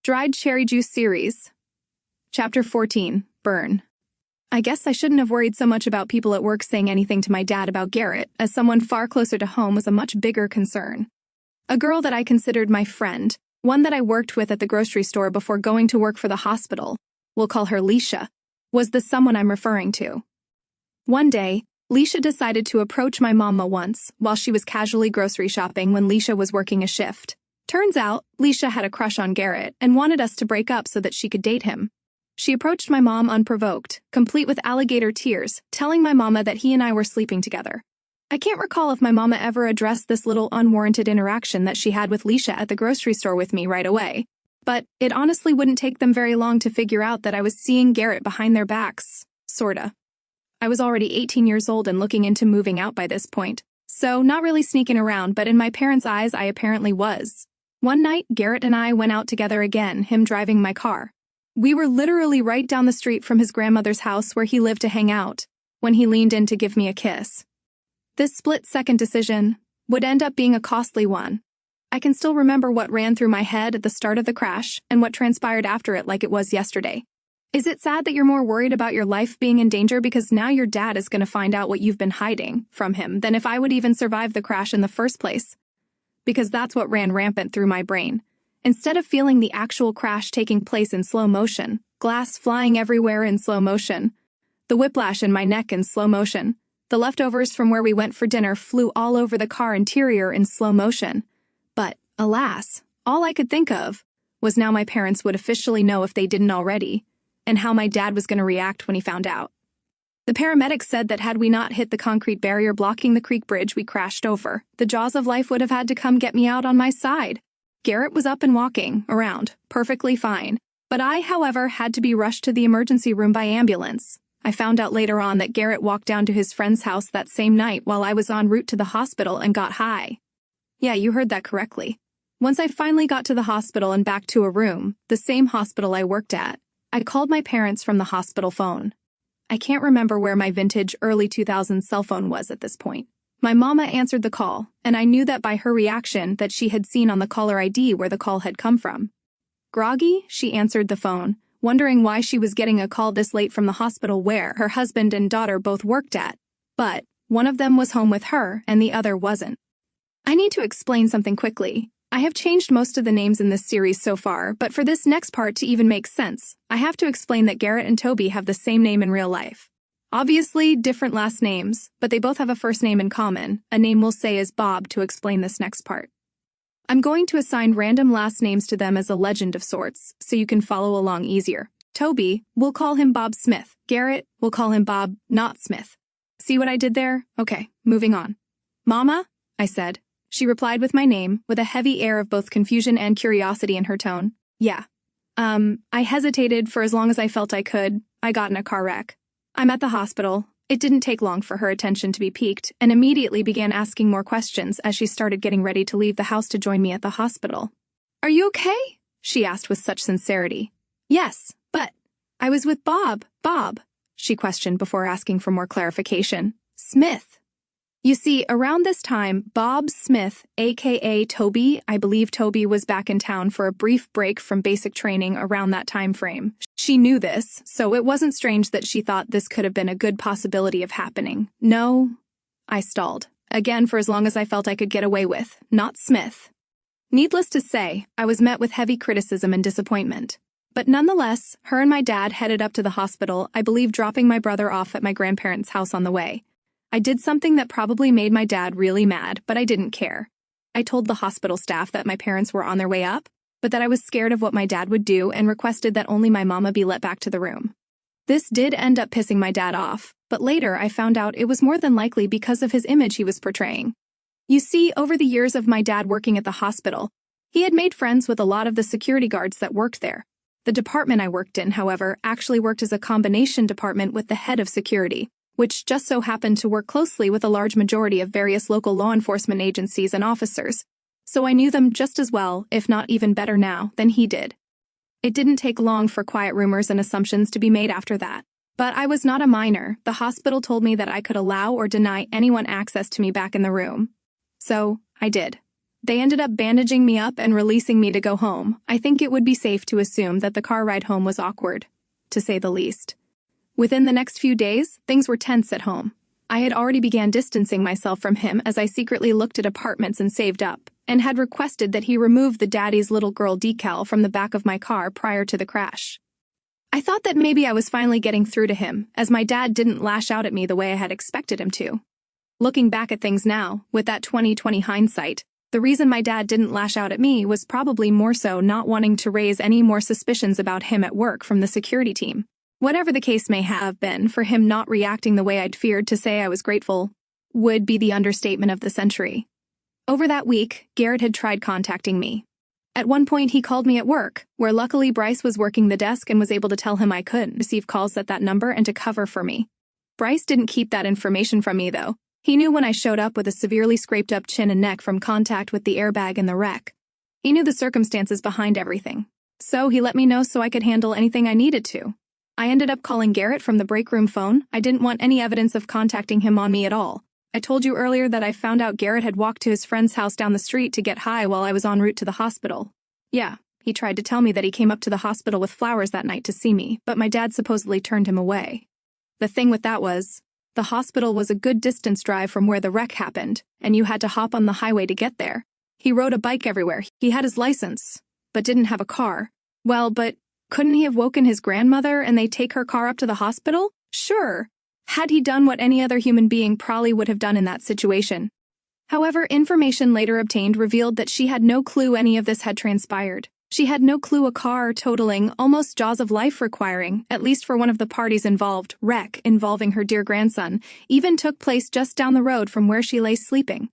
Dried Cherry Juice Series. Chapter 14, Burn. I guess I shouldn't have worried so much about people at work saying anything to my dad about Garrett, as someone far closer to home was a much bigger concern. A girl that I considered my friend, one that I worked with at the grocery store before going to work for the hospital, we'll call her Leisha, was the someone I'm referring to. One day, Leisha decided to approach my mama once while she was casually grocery shopping when Leisha was working a shift. Turns out, Leisha had a crush on Garrett and wanted us to break up so that she could date him. She approached my mom unprovoked, complete with alligator tears, telling my mama that he and I were sleeping together. I can't recall if my mama ever addressed this little unwarranted interaction that she had with Leisha at the grocery store with me right away, but it honestly wouldn't take them very long to figure out that I was seeing Garrett behind their backs, sorta. I was already 18 years old and looking into moving out by this point, so not really sneaking around, but in my parents' eyes I apparently was. One night, Garrett and I went out together again, him driving my car. We were literally right down the street from his grandmother's house where he lived to hang out, when he leaned in to give me a kiss. This split-second decision would end up being a costly one. I can still remember what ran through my head at the start of the crash and what transpired after it like it was yesterday. Is it sad that you're more worried about your life being in danger because now your dad is going to find out what you've been hiding from him than if I would even survive the crash in the first place? Because that's what ran rampant through my brain. Instead of feeling the actual crash taking place in slow motion, glass flying everywhere in slow motion, the whiplash in my neck in slow motion, the leftovers from where we went for dinner flew all over the car interior in slow motion. But, alas, all I could think of was now my parents would officially know if they didn't already, and how my dad was going to react when he found out. The paramedics said that had we not hit the concrete barrier blocking the creek bridge we crashed over, the jaws of life would have had to come get me out on my side. Garrett was up and walking around, perfectly fine, but I, however, had to be rushed to the emergency room by ambulance. I found out later on that Garrett walked down to his friend's house that same night while I was en route to the hospital and got high. Yeah, you heard that correctly. Once I finally got to the hospital and back to a room, the same hospital I worked at, I called my parents from the hospital phone. I can't remember where my vintage early 2000s cell phone was at this point. My mama answered the call, and I knew that by her reaction that she had seen on the caller ID where the call had come from. Groggy, she answered the phone, wondering why she was getting a call this late from the hospital where her husband and daughter both worked at, but one of them was home with her and the other wasn't. I need to explain something quickly. I have changed most of the names in this series so far, but for this next part to even make sense, I have to explain that Garrett and Toby have the same name in real life. Obviously, different last names, but they both have a first name in common. A name we'll say is Bob to explain this next part. I'm going to assign random last names to them as a legend of sorts, so you can follow along easier. Toby, we'll call him Bob Smith. Garrett, we'll call him Bob Not Smith. See what I did there? Okay, moving on. Mama, I said. She replied with my name, with a heavy air of both confusion and curiosity in her tone. Yeah. I hesitated for as long as I felt I could. I got in a car wreck. I'm at the hospital. It didn't take long for her attention to be piqued, and immediately began asking more questions as she started getting ready to leave the house to join me at the hospital. Are you okay? She asked with such sincerity. Yes, but I was with Bob, she questioned before asking for more clarification. Smith. You see, around this time, Bob Smith, aka Toby, I believe Toby was back in town for a brief break from basic training around that time frame. She knew this, so it wasn't strange that she thought this could have been a good possibility of happening. No, I stalled. Again, for as long as I felt I could get away with, not Smith. Needless to say, I was met with heavy criticism and disappointment. But nonetheless, her and my dad headed up to the hospital, I believe dropping my brother off at my grandparents' house on the way. I did something that probably made my dad really mad, but I didn't care. I told the hospital staff that my parents were on their way up, but that I was scared of what my dad would do and requested that only my mama be let back to the room. This did end up pissing my dad off, but later I found out it was more than likely because of his image he was portraying. You see, over the years of my dad working at the hospital, he had made friends with a lot of the security guards that worked there. The department I worked in, however, actually worked as a combination department with the head of security, which just so happened to work closely with a large majority of various local law enforcement agencies and officers, so I knew them just as well, if not even better now, than he did. It didn't take long for quiet rumors and assumptions to be made after that. But I was not a minor. The hospital told me that I could allow or deny anyone access to me back in the room. So, I did. They ended up bandaging me up and releasing me to go home. I think it would be safe to assume that the car ride home was awkward, to say the least. Within the next few days, things were tense at home. I had already began distancing myself from him as I secretly looked at apartments and saved up, and had requested that he remove the daddy's little girl decal from the back of my car prior to the crash. I thought that maybe I was finally getting through to him, as my dad didn't lash out at me the way I had expected him to. Looking back at things now, with that 20/20 hindsight, the reason my dad didn't lash out at me was probably more so not wanting to raise any more suspicions about him at work from the security team. Whatever the case may have been, for him not reacting the way I'd feared, to say I was grateful would be the understatement of the century. Over that week, Garrett had tried contacting me. At one point, he called me at work, where luckily Bryce was working the desk and was able to tell him I couldn't receive calls at that number and to cover for me. Bryce didn't keep that information from me, though. He knew when I showed up with a severely scraped-up chin and neck from contact with the airbag in the wreck. He knew the circumstances behind everything. So he let me know so I could handle anything I needed to. I ended up calling Garrett from the break room phone. I didn't want any evidence of contacting him on me at all. I told you earlier that I found out Garrett had walked to his friend's house down the street to get high while I was en route to the hospital. Yeah, he tried to tell me that he came up to the hospital with flowers that night to see me, but my dad supposedly turned him away. The thing with that was, the hospital was a good distance drive from where the wreck happened, and you had to hop on the highway to get there. He rode a bike everywhere. He had his license, but didn't have a car. Well, but couldn't he have woken his grandmother and they take her car up to the hospital? Sure. Had he done what any other human being probably would have done in that situation. However, information later obtained revealed that she had no clue any of this had transpired. She had no clue a car totaling, almost jaws of life requiring, at least for one of the parties involved, wreck involving her dear grandson, even took place just down the road from where she lay sleeping.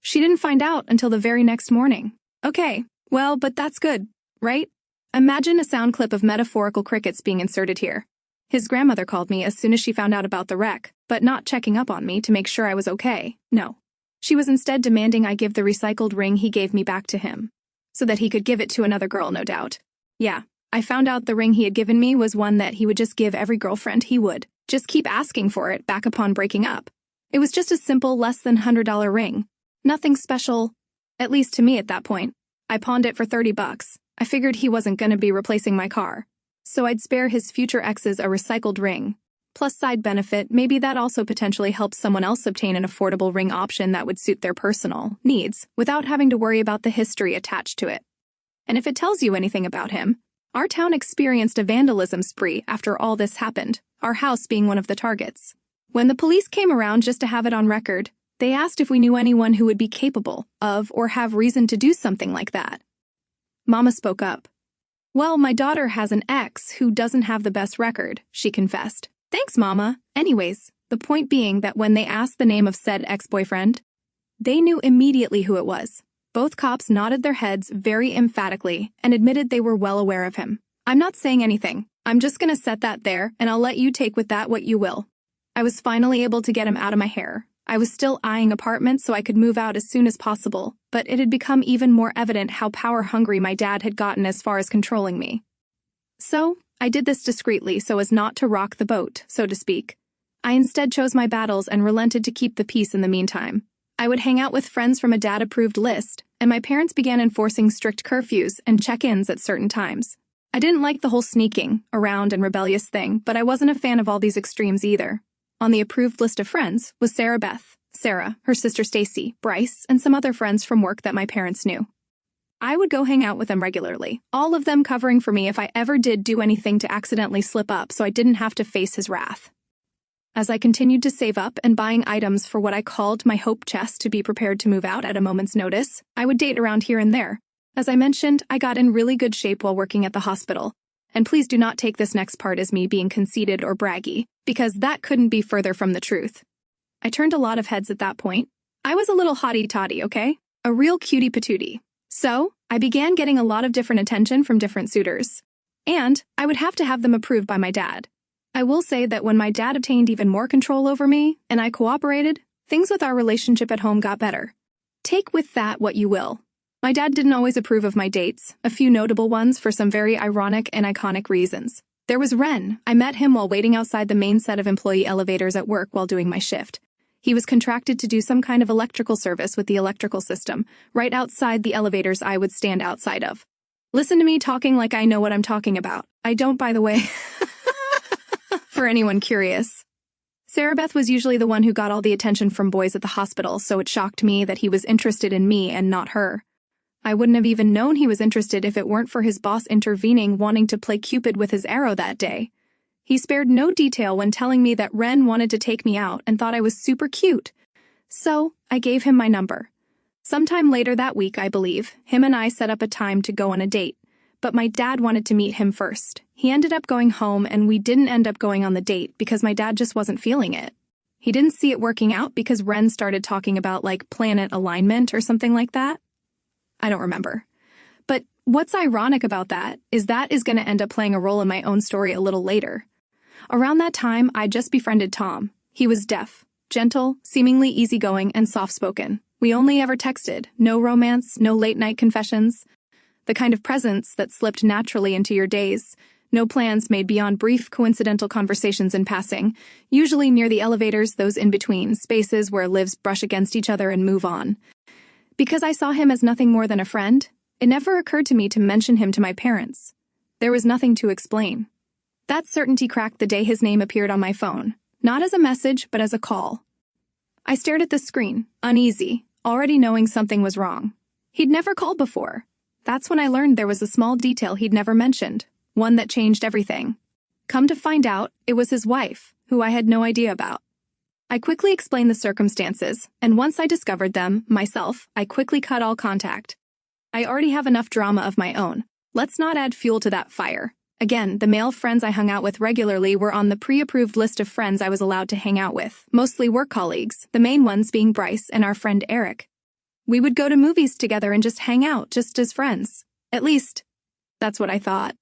She didn't find out until the very next morning. Okay, well, but that's good, right? Imagine a sound clip of metaphorical crickets being inserted here. His grandmother called me as soon as she found out about the wreck, but not checking up on me to make sure I was okay, no. She was instead demanding I give the recycled ring he gave me back to him, so that he could give it to another girl, no doubt. Yeah, I found out the ring he had given me was one that he would just give every girlfriend he would, just keep asking for it back upon breaking up. It was just a simple, less than $100 ring. Nothing special, at least to me at that point. I pawned it for $30. I figured he wasn't going to be replacing my car, so I'd spare his future exes a recycled ring. Plus side benefit, maybe that also potentially helps someone else obtain an affordable ring option that would suit their personal needs, without having to worry about the history attached to it. And if it tells you anything about him, our town experienced a vandalism spree after all this happened, our house being one of the targets. When the police came around just to have it on record, they asked if we knew anyone who would be capable of or have reason to do something like that. Mama spoke up. Well, my daughter has an ex who doesn't have the best record, she confessed. Thanks, Mama. Anyways, the point being that when they asked the name of said ex-boyfriend, they knew immediately who it was. Both cops nodded their heads very emphatically and admitted they were well aware of him. I'm not saying anything. I'm just gonna set that there, and I'll let you take with that what you will. I was finally able to get him out of my hair. I was still eyeing apartments so I could move out as soon as possible, but it had become even more evident how power-hungry my dad had gotten as far as controlling me. So, I did this discreetly so as not to rock the boat, so to speak. I instead chose my battles and relented to keep the peace in the meantime. I would hang out with friends from a dad-approved list, and my parents began enforcing strict curfews and check-ins at certain times. I didn't like the whole sneaking around and rebellious thing, but I wasn't a fan of all these extremes either. On the approved list of friends was Sarah Beth, Sarah, her sister Cece, Bryce, and some other friends from work that my parents knew. I would go hang out with them regularly, all of them covering for me if I ever did do anything to accidentally slip up so I didn't have to face his wrath. As I continued to save up and buying items for what I called my hope chest to be prepared to move out at a moment's notice, I would date around here and there. As I mentioned, I got in really good shape while working at the hospital. And please do not take this next part as me being conceited or braggy, because that couldn't be further from the truth. I turned a lot of heads at that point. I was a little hottie-toddy, okay? A real cutie-patootie. So, I began getting a lot of different attention from different suitors. And I would have to have them approved by my dad. I will say that when my dad obtained even more control over me, and I cooperated, things with our relationship at home got better. Take with that what you will. My dad didn't always approve of my dates, a few notable ones for some very ironic and iconic reasons. There was Ren. I met him while waiting outside the main set of employee elevators at work while doing my shift. He was contracted to do some kind of electrical service with the electrical system, right outside the elevators I would stand outside of. Listen to me talking like I know what I'm talking about. I don't, by the way. For anyone curious. Sarah Beth was usually the one who got all the attention from boys at the hospital, so it shocked me that he was interested in me and not her. I wouldn't have even known he was interested if it weren't for his boss intervening, wanting to play Cupid with his arrow that day. He spared no detail when telling me that Ren wanted to take me out and thought I was super cute. So, I gave him my number. Sometime later that week, I believe, him and I set up a time to go on a date. But my dad wanted to meet him first. He ended up going home and we didn't end up going on the date because my dad just wasn't feeling it. He didn't see it working out because Ren started talking about like planet alignment or something like that. I don't remember. But what's ironic about that is going to end up playing a role in my own story a little later. Around that time, I just befriended Tom. He was deaf, gentle, seemingly easygoing, and soft-spoken. We only ever texted, no romance, no late-night confessions. The kind of presence that slipped naturally into your days. No plans made beyond brief, coincidental conversations in passing, usually near the elevators, those in-between, spaces where lives brush against each other and move on. Because I saw him as nothing more than a friend, it never occurred to me to mention him to my parents. There was nothing to explain. That certainty cracked the day his name appeared on my phone, not as a message, but as a call. I stared at the screen, uneasy, already knowing something was wrong. He'd never called before. That's when I learned there was a small detail he'd never mentioned, one that changed everything. Come to find out, it was his wife, who I had no idea about. I quickly explained the circumstances, and once I discovered them, myself, I quickly cut all contact. I already have enough drama of my own. Let's not add fuel to that fire. Again, the male friends I hung out with regularly were on the pre-approved list of friends I was allowed to hang out with, mostly work colleagues, the main ones being Bryce and our friend Eric. We would go to movies together and just hang out, just as friends. At least, that's what I thought.